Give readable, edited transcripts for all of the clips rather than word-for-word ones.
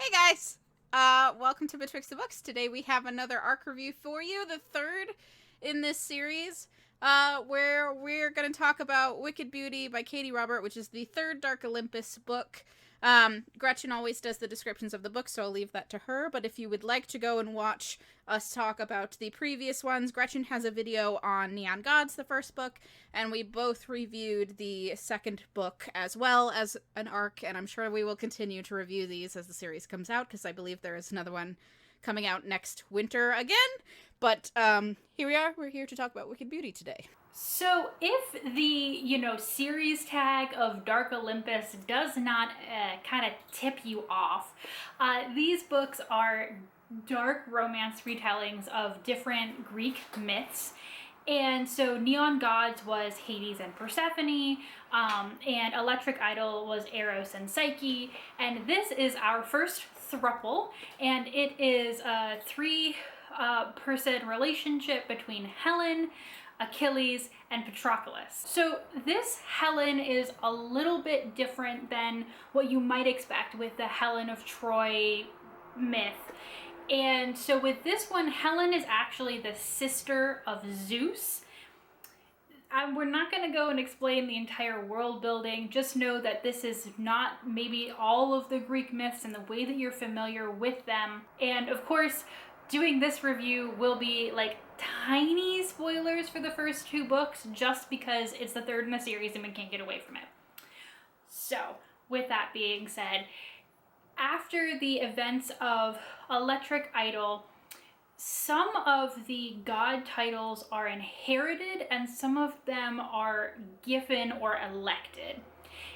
Hey guys! Welcome to Betwixt the Books. Today we have another arc review for you, the third in this series, where we're going to talk about Wicked Beauty by Katee Robert, which is the third Dark Olympus book. Gretchen always does the descriptions of the book, so I'll leave that to her, but if you would like to go and watch us talk about the previous ones, Gretchen has a video on Neon Gods, the first book, and we both reviewed the second book as well as an arc, and I'm sure we will continue to review these as the series comes out, because I believe there is another one coming out next winter again. But here we are. We're here to talk about Wicked Beauty today. So if the, series tag of Dark Olympus does not kind of tip you off, these books are dark romance retellings of different Greek myths. And so Neon Gods was Hades and Persephone, and Electric Idol was Eros and Psyche. And this is our first throuple, and it is a three-person relationship between Helen, Achilles, and Patroclus. So this Helen is a little bit different than what you might expect with the Helen of Troy myth. And so with this one, Helen is actually the sister of Zeus. We're not going to go and explain the entire world building. Just know that this is not maybe all of the Greek myths and the way that you're familiar with them. And of course, doing this review will be like tiny spoilers for the first two books, just because it's the third in the series and we can't get away from it. So with that being said, after the events of Electric Idol, some of the god titles are inherited and some of them are given or elected.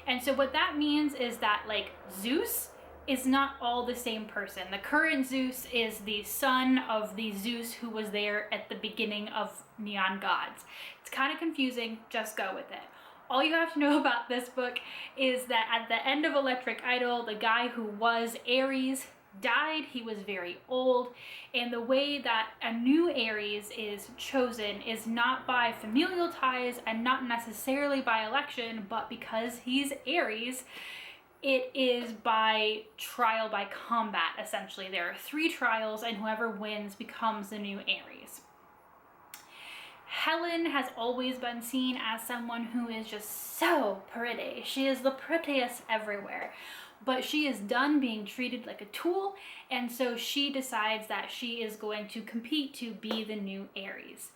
And so what that means is that, like, Zeus is not all the same person. The current Zeus is the son of the Zeus who was there at the beginning of Neon Gods. It's kind of confusing, just go with it. All you have to know about this book is that at the end of Electric Idol, the guy who was Ares died. He was very old, and the way that a new Ares is chosen is not by familial ties and not necessarily by election, but because he's Ares, it is by trial by combat, essentially. There are 3 trials, and whoever wins becomes the new Ares. Helen has always been seen as someone who is just so pretty. She is the prettiest everywhere. But she is done being treated like a tool, and so she decides that she is going to compete to be the new Ares.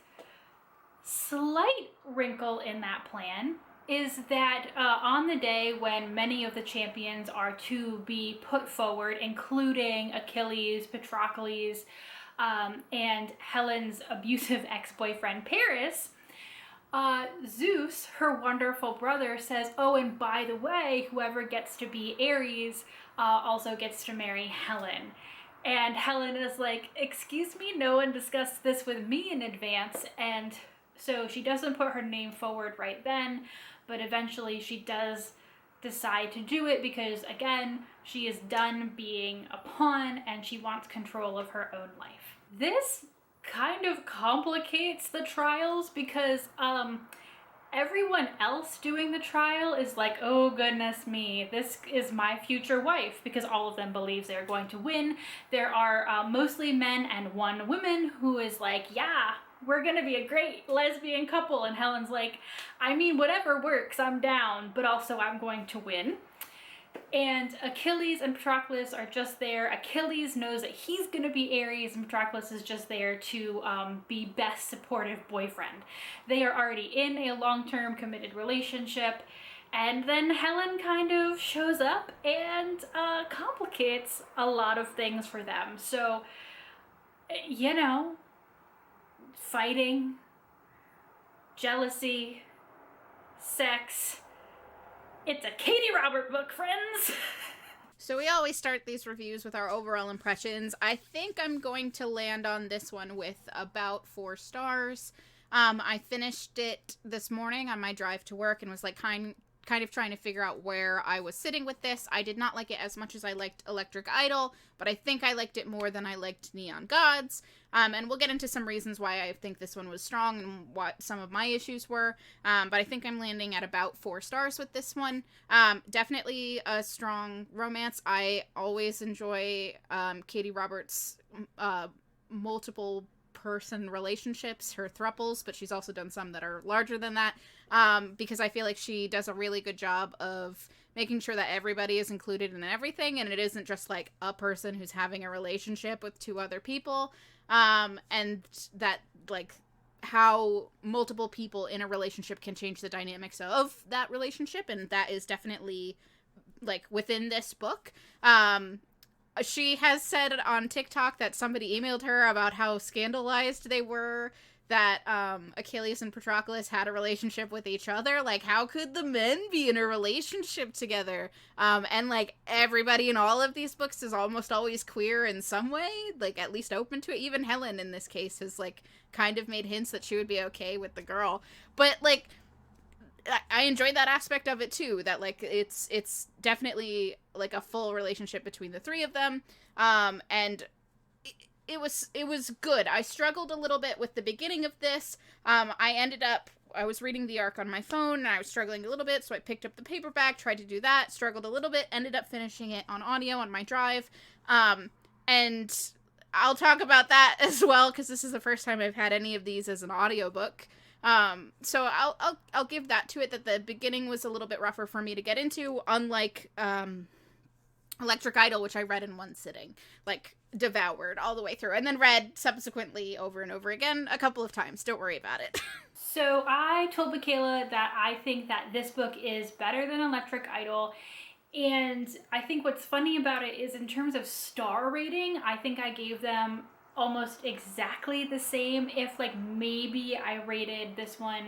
Slight wrinkle in that plan is that on the day when many of the champions are to be put forward, including Achilles, Patroclus, and Helen's abusive ex-boyfriend Paris, Zeus, her wonderful brother, says, oh, and by the way, whoever gets to be Ares also gets to marry Helen. And Helen is like, excuse me, no one discussed this with me in advance. And so she doesn't put her name forward right then, but eventually she does decide to do it because, again, she is done being a pawn and she wants control of her own life. This kind of complicates the trials because everyone else doing the trial is like, oh goodness me, this is my future wife, because all of them believes they're going to win. There are mostly men and 1 woman who is like, yeah, we're gonna be a great lesbian couple, and Helen's like, I mean, whatever works, I'm down, but also I'm going to win. And Achilles and Patroclus are just there. Achilles knows that he's going to be Ares, and Patroclus is just there to be best supportive boyfriend. They are already in a long-term committed relationship, and then Helen kind of shows up and complicates a lot of things for them. So, fighting, jealousy, sex. It's a Katee Robert book, friends! So we always start these reviews with our overall impressions. I think I'm going to land on this one with about 4 stars. I finished it this morning on my drive to work and was like kind kind of trying to figure out where I was sitting with this. I did not like it as much as I liked Electric Idol, but I think I liked it more than I liked Neon Gods. And we'll get into some reasons why I think this one was strong and what some of my issues were. But I think I'm landing at about 4 stars with this one. Definitely a strong romance. I always enjoy Katee Roberts' multiple person relationships, her thruples, but she's also done some that are larger than that, because I feel like she does a really good job of making sure that everybody is included in everything, and it isn't just like a person who's having a relationship with 2 other people, and that like how multiple people in a relationship can change the dynamics of that relationship, and that is definitely like within this book. She has said on TikTok that somebody emailed her about how scandalized they were that Achilles and Patroclus had a relationship with each other. Like, how could the men be in a relationship together? And, like, everybody in all of these books is almost always queer in some way, like, at least open to it. Even Helen, in this case, has, like, kind of made hints that she would be okay with the girl. But, like, I enjoyed that aspect of it too, that like it's definitely like a full relationship between the 3 of them, and it was good. I struggled a little bit with the beginning of this. I was reading the arc on my phone and I was struggling a little bit, so I picked up the paperback, tried to do that, struggled a little bit, ended up finishing it on audio on my drive, and I'll talk about that as well because this is the first time I've had any of these as an audiobook. So I'll give that to it, that the beginning was a little bit rougher for me to get into, unlike, Electric Idol, which I read in one sitting, like, devoured all the way through, and then read subsequently over and over again a couple of times. Don't worry about it. So I told Michaela that I think that this book is better than Electric Idol, and I think what's funny about it is in terms of star rating, I think I gave them almost exactly the same. If like maybe I rated this one,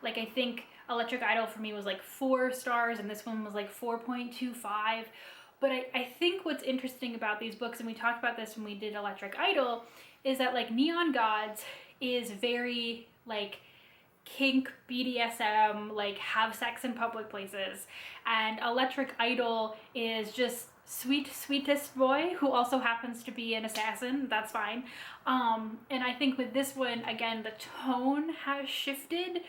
like I think Electric Idol for me was like 4 stars and this one was like 4.25. But I think what's interesting about these books, and we talked about this when we did Electric Idol, is that like Neon Gods is very like kink, BDSM, like have sex in public places, and Electric Idol is just sweetest boy who also happens to be an assassin. That's fine. And I think with this one, again, the tone has shifted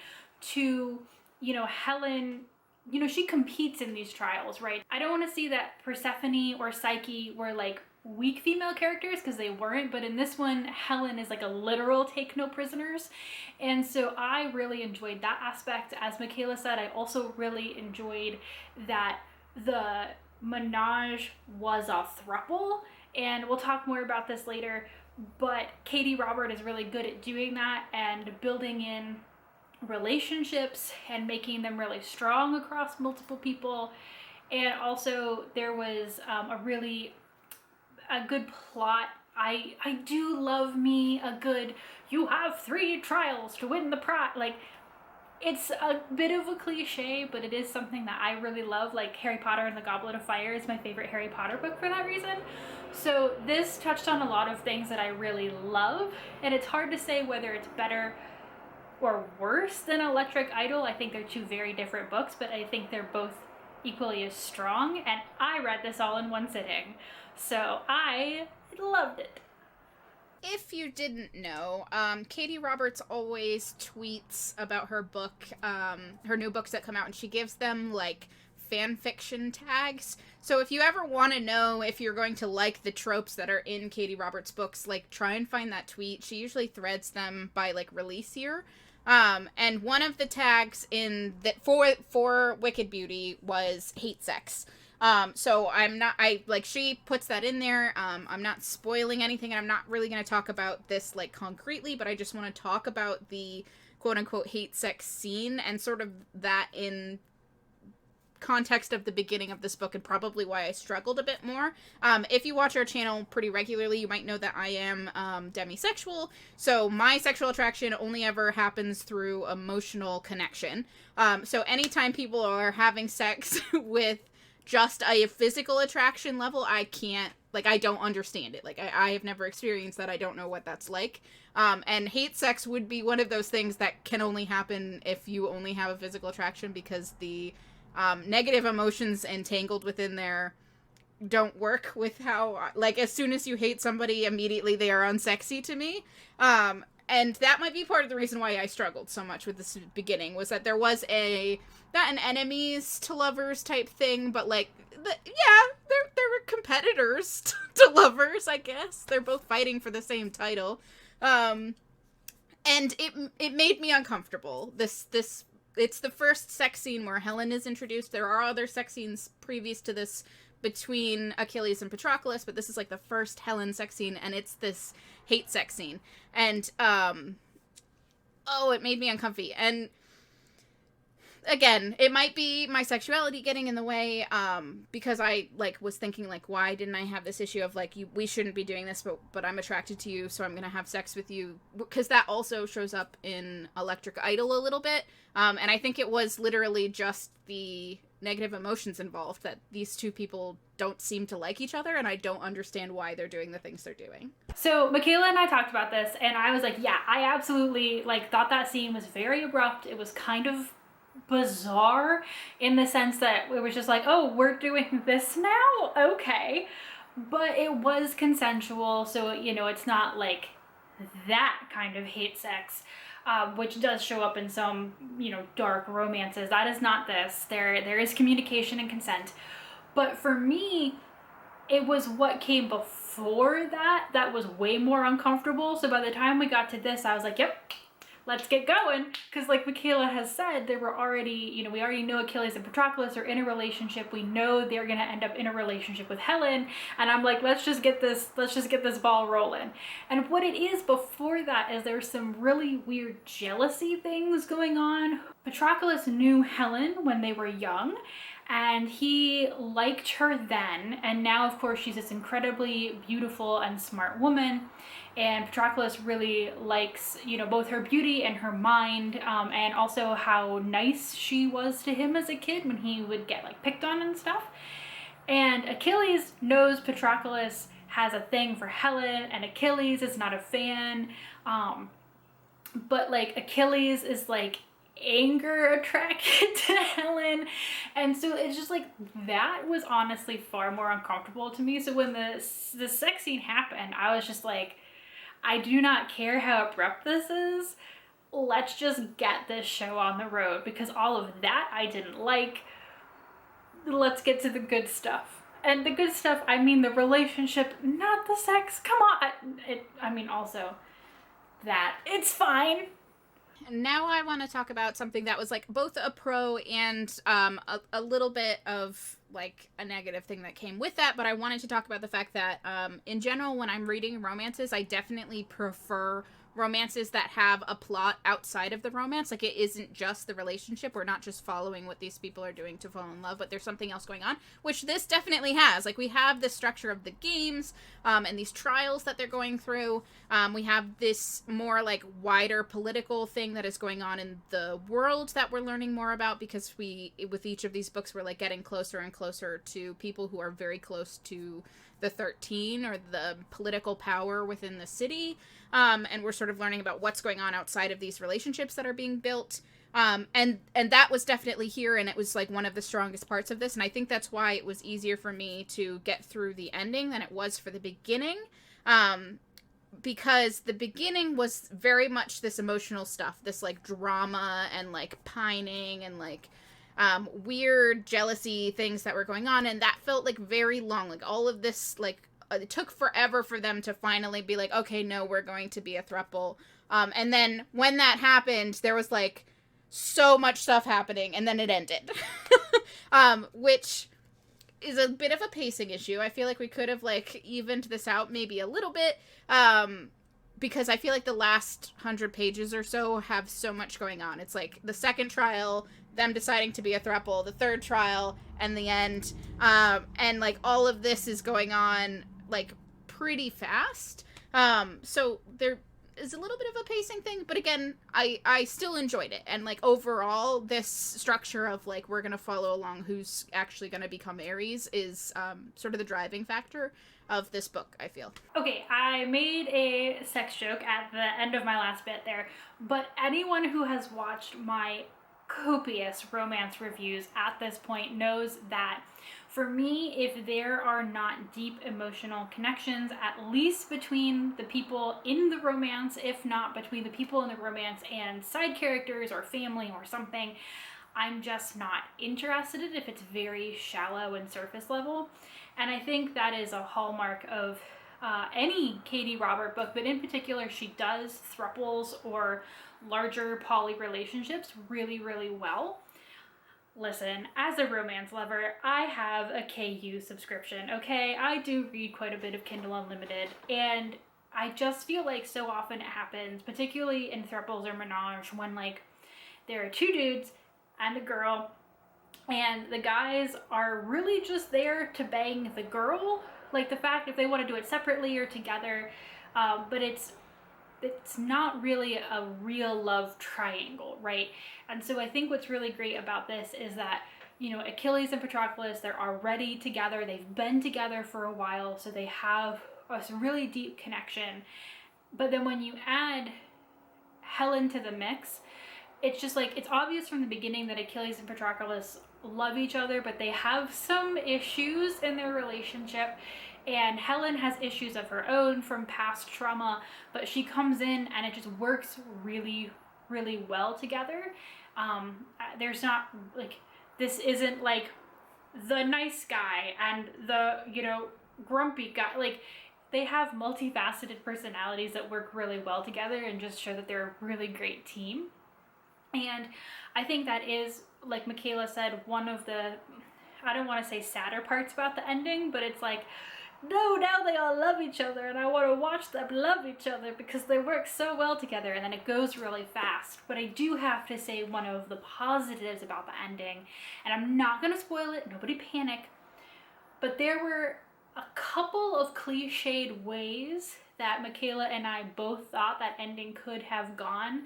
to, you know, Helen, you know, she competes in these trials, right? I don't want to see that Persephone or Psyche were like weak female characters, because they weren't, but in this one, Helen is like a literal take no prisoners. And so I really enjoyed that aspect. As Michaela said, I also really enjoyed that the menage was a throuple, and we'll talk more about this later, but Katee Robert is really good at doing that and building in relationships and making them really strong across multiple people. And also there was a good plot. I do love me a good, you have 3 trials to win the prize, like, it's a bit of a cliche, but it is something that I really love. Like Harry Potter and the Goblet of Fire is my favorite Harry Potter book for that reason. So this touched on a lot of things that I really love, and it's hard to say whether it's better or worse than Electric Idol. I think they're 2 very different books, but I think they're both equally as strong, and I read this all in one sitting, so I loved it. If you didn't know, Katee Roberts always tweets about her book, her new books that come out, and she gives them, like, fan fiction tags. So if you ever want to know if you're going to like the tropes that are in Katee Roberts' books, like, try and find that tweet. She usually threads them by, like, release year. And one of the tags in that for Wicked Beauty was hate sex. So she puts that in there. I'm not spoiling anything, and I'm not really going to talk about this, like, concretely, but I just want to talk about the quote-unquote hate sex scene and sort of that in context of the beginning of this book, and probably why I struggled a bit more. If you watch our channel pretty regularly, you might know that I am demisexual, so my sexual attraction only ever happens through emotional connection. So anytime people are having sex with just a physical attraction level, I can't, like, I don't understand it. Like, I have never experienced that. I don't know what that's like. And hate sex would be one of those things that can only happen if you only have a physical attraction, because the negative emotions entangled within there don't work with how, like, as soon as you hate somebody, immediately they are unsexy to me. And that might be part of the reason why I struggled so much with this beginning, was that there was not an enemies to lovers type thing, but like, they're competitors to lovers, I guess. They're both fighting for the same title. And it made me uncomfortable. It's the first sex scene where Helen is introduced. There are other sex scenes previous to this between Achilles and Patroclus, but this is like the first Helen sex scene, and it's this hate sex scene. And it made me uncomfy. And again, it might be my sexuality getting in the way, because I like was thinking like, why didn't I have this issue of like, we shouldn't be doing this, but I'm attracted to you, so I'm gonna have sex with you, because that also shows up in Electric Idol a little bit, and I think it was literally just the negative emotions involved, that these two people don't seem to like each other, and I don't understand why they're doing the things they're doing. So Michaela and I talked about this, and I was like, yeah, I absolutely like thought that scene was very abrupt. It was kind of bizarre in the sense that it was just like, oh, we're doing this now? Okay. But it was consensual, so, you know, it's not like that kind of hate sex, which does show up in some, you know, dark romances. That is not this. There is communication and consent. But for me, it was what came before that was way more uncomfortable. So by the time we got to this, I was like, yep, let's get going. Because like Michaela has said, there were already, you know, we already know Achilles and Patroclus are in a relationship. We know they're going to end up in a relationship with Helen. And I'm like, let's just get this ball rolling. And what it is before that is there's some really weird jealousy things going on. Patroclus knew Helen when they were young, and he liked her then, and now of course she's this incredibly beautiful and smart woman, and Patroclus really likes, you know, both her beauty and her mind, and also how nice she was to him as a kid when he would get like picked on and stuff. And Achilles knows Patroclus has a thing for Helen, and Achilles is not a fan, but like Achilles is like anger attracted to Helen, and so it's just like, that was honestly far more uncomfortable to me. So when the sex scene happened, I was just like, I do not care how abrupt this is, let's just get this show on the road, because all of that I didn't like. Let's get to the good stuff. And the good stuff, I mean the relationship, not the sex. Come on. I mean also that it's fine. Now I want to talk about something that was like both a pro and a little bit of like a negative thing that came with that, but I wanted to talk about the fact that in general, when I'm reading romances, I definitely prefer romances that have a plot outside of the romance. Like, it isn't just the relationship. We're not just following what these people are doing to fall in love, but there's something else going on, which this definitely has. Like, we have the structure of the games and these trials that they're going through. We have this more like wider political thing that is going on in the world that we're learning more about, because with each of these books, we're like getting closer and closer to people who are very close to the 13, or the political power within the city. And we're sort of learning about what's going on outside of these relationships that are being built. And that was definitely here, and it was like one of the strongest parts of this. And I think that's why it was easier for me to get through the ending than it was for the beginning. Because the beginning was very much this emotional stuff, this like drama and like pining and like weird jealousy things that were going on, and that felt like very long. Like, all of this, like, it took forever for them to finally be like, okay, no, we're going to be a throuple. And then when that happened, there was like so much stuff happening, and then it ended. Which is a bit of a pacing issue. I feel like we could have like evened this out maybe a little bit, because I feel like the last 100 pages or so have so much going on. It's like the second trial, them deciding to be a throuple, the third trial, and the end. And like all of this is going on like pretty fast. So there is a little bit of a pacing thing, but again, I still enjoyed it. And like overall, this structure of like, we're going to follow along who's actually going to become Ares is sort of the driving factor of this book, I feel. Okay, I made a sex joke at the end of my last bit there, but anyone who has watched my copious romance reviews at this point knows that for me, if there are not deep emotional connections, at least between the people in the romance, if not between the people in the romance and side characters or family or something, I'm just not interested in it if it's very shallow and surface level. And I think that is a hallmark of any Katee Robert book, but in particular, she does thruples or larger poly relationships really, really well. Listen, as a romance lover, I have a KU subscription, okay? I do read quite a bit of Kindle Unlimited, and I just feel like so often it happens, particularly in thruples or menage, when like there are two dudes and a girl, and the guys are really just there to bang the girl. Like the fact if they want to do it separately or together, but it's not really a real love triangle, right? And so I think what's really great about this is that, you know, Achilles and Patroclus, they're already together. They've been together for a while, so they have a really deep connection. But then when you add Helen to the mix, it's just like, it's obvious from the beginning that Achilles and Patroclus love each other, but they have some issues in their relationship. And Helen has issues of her own from past trauma, but she comes in and it just works really, really well together. There's not like, this isn't like the nice guy and the, you know, grumpy guy. Like, they have multifaceted personalities that work really well together and just show that they're a really great team. And I think that is, like Michaela said, one of the, I don't want to say sadder parts about the ending, but it's like, no, now they all love each other and I want to watch them love each other because they work so well together, and then it goes really fast. But I do have to say one of the positives about the ending, and I'm not going to spoil it, nobody panic, but there were a couple of cliched ways that Michaela and I both thought that ending could have gone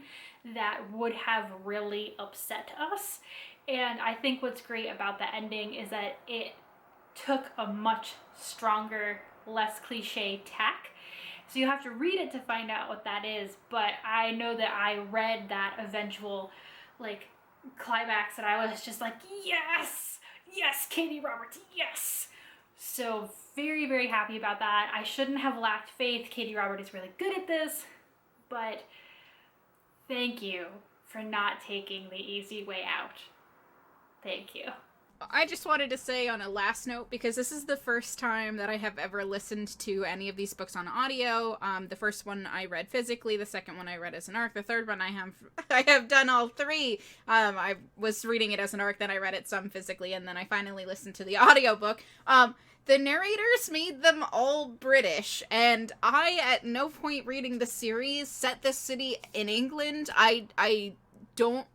that would have really upset us. And I think what's great about the ending is that it took a much stronger, less cliche tack. So you have to read it to find out what that is, but I know that I read that eventual like climax and I was just like, yes, yes, Katee Robert, yes. So very, very happy about that. I shouldn't have lacked faith. Katee Robert is really good at this, but thank you for not taking the easy way out. Thank you. I just wanted to say on a last note, because this is the first time that I have ever listened to any of these books on audio. The first one I read physically, the second one I read as an ARC, the third one I have done all three. I was reading it as an ARC, then I read it some physically, and then I finally listened to the audiobook. The narrators made them all British, and I at no point reading the series set this city in England. I don't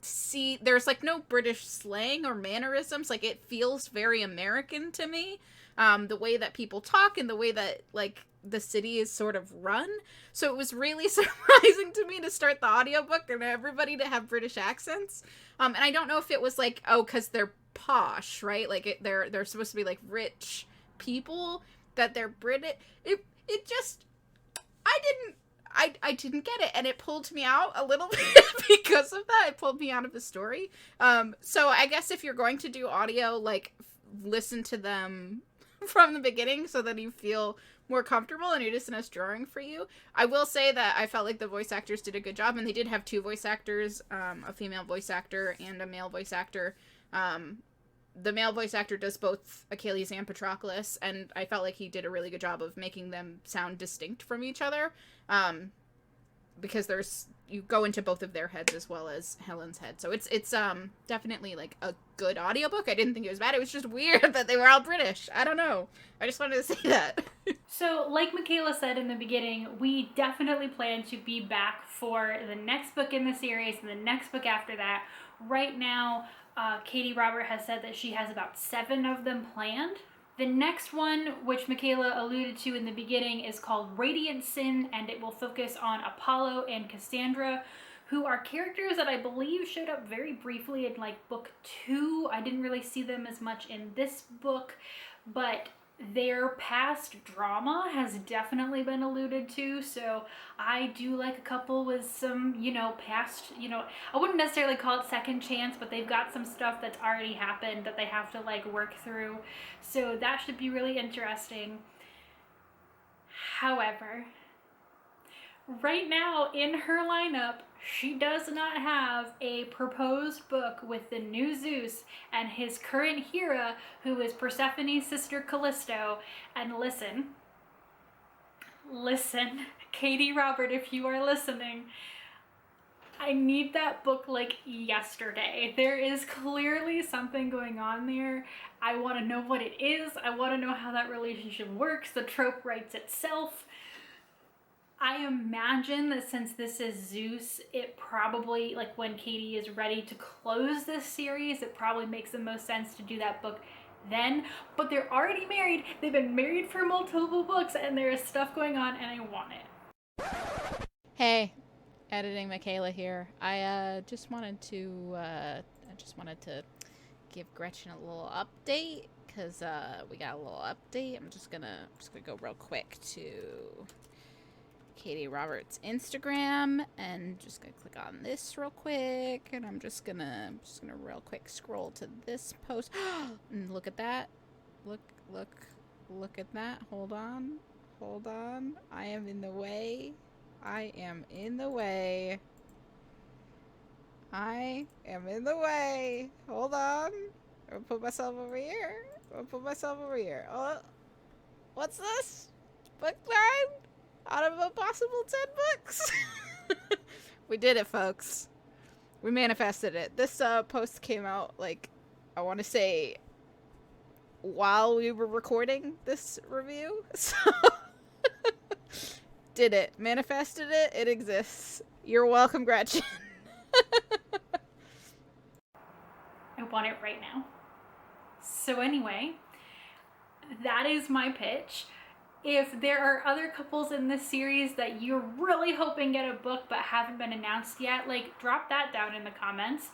see, there's like no British slang or mannerisms. Like, it feels very American to me, the way that people talk and the way that like the city is sort of run. So it was really surprising to me to start the audiobook and everybody to have British accents. And I don't know if it was like, oh, because they're posh, right? Like they're supposed to be like rich people, that they're British. It just, I didn't get it, and it pulled me out a little bit because of that. It pulled me out of the story. So I guess if you're going to do audio, like, listen to them from the beginning so that you feel more comfortable and it isn't as jarring for you. I will say that I felt like the voice actors did a good job, and they did have two voice actors, a female voice actor and a male voice actor. The male voice actor does both Achilles and Patroclus, and I felt like he did a really good job of making them sound distinct from each other, because you go into both of their heads as well as Helen's head. So it's definitely like a good audiobook. I didn't think it was bad. It was just weird that they were all British. I don't know. I just wanted to say that. So, like Michaela said in the beginning, we definitely plan to be back for the next book in the series and the next book after that. Right now, Katee Robert has said that she has about 7 of them planned. The next one, which Michaela alluded to in the beginning, is called Radiant Sin, and it will focus on Apollo and Cassandra, who are characters that I believe showed up very briefly in like book 2. I didn't really see them as much in this book, but their past drama has definitely been alluded to, so I do like a couple with some, past, I wouldn't necessarily call it second chance, but they've got some stuff that's already happened that they have to like work through, so that should be really interesting. However, right now in her lineup, she does not have a proposed book with the new Zeus and his current Hera, who is Persephone's sister Callisto. And listen, Katee Robert, if you are listening, I need that book like yesterday. There is clearly something going on there. I want to know what it is. I want to know how that relationship works. The trope writes itself. I imagine that since this is Zeus, it probably, like when Katee is ready to close this series, it probably makes the most sense to do that book then. But they're already married. They've been married for multiple books, and there is stuff going on, and I want it. Hey, editing Michaela here. I just wanted to give Gretchen a little update, because we got a little update. I'm just gonna go real quick to Katee Robert's Instagram, and just gonna click on this real quick, and I'm just gonna real quick scroll to this post. And look at that. Look at that. Hold on. I am in the way. I am in the way. Hold on. I'll put myself over here. Oh, what's this? Book 9? Out of a possible 10 books. We did it, folks. We manifested it. This post came out, like, I want to say, while we were recording this review. So, did it. Manifested it. It exists. You're welcome, Gretchen. I want it right now. So anyway, that is my pitch. If there are other couples in this series that you're really hoping get a book but haven't been announced yet, like, drop that down in the comments.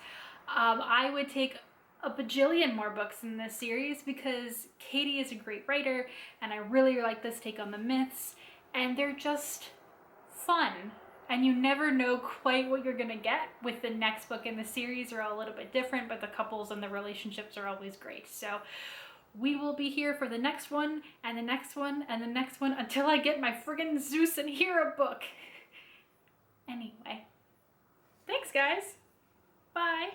I would take a bajillion more books in this series because Katee is a great writer, and I really like this take on the myths, and they're just fun. And you never know quite what you're gonna get with the next book in the series. Are all a little bit different, but the couples and the relationships are always great. So we will be here for the next one, and the next one, and the next one, until I get my friggin' Zeus and Hera book. Anyway, thanks guys. Bye.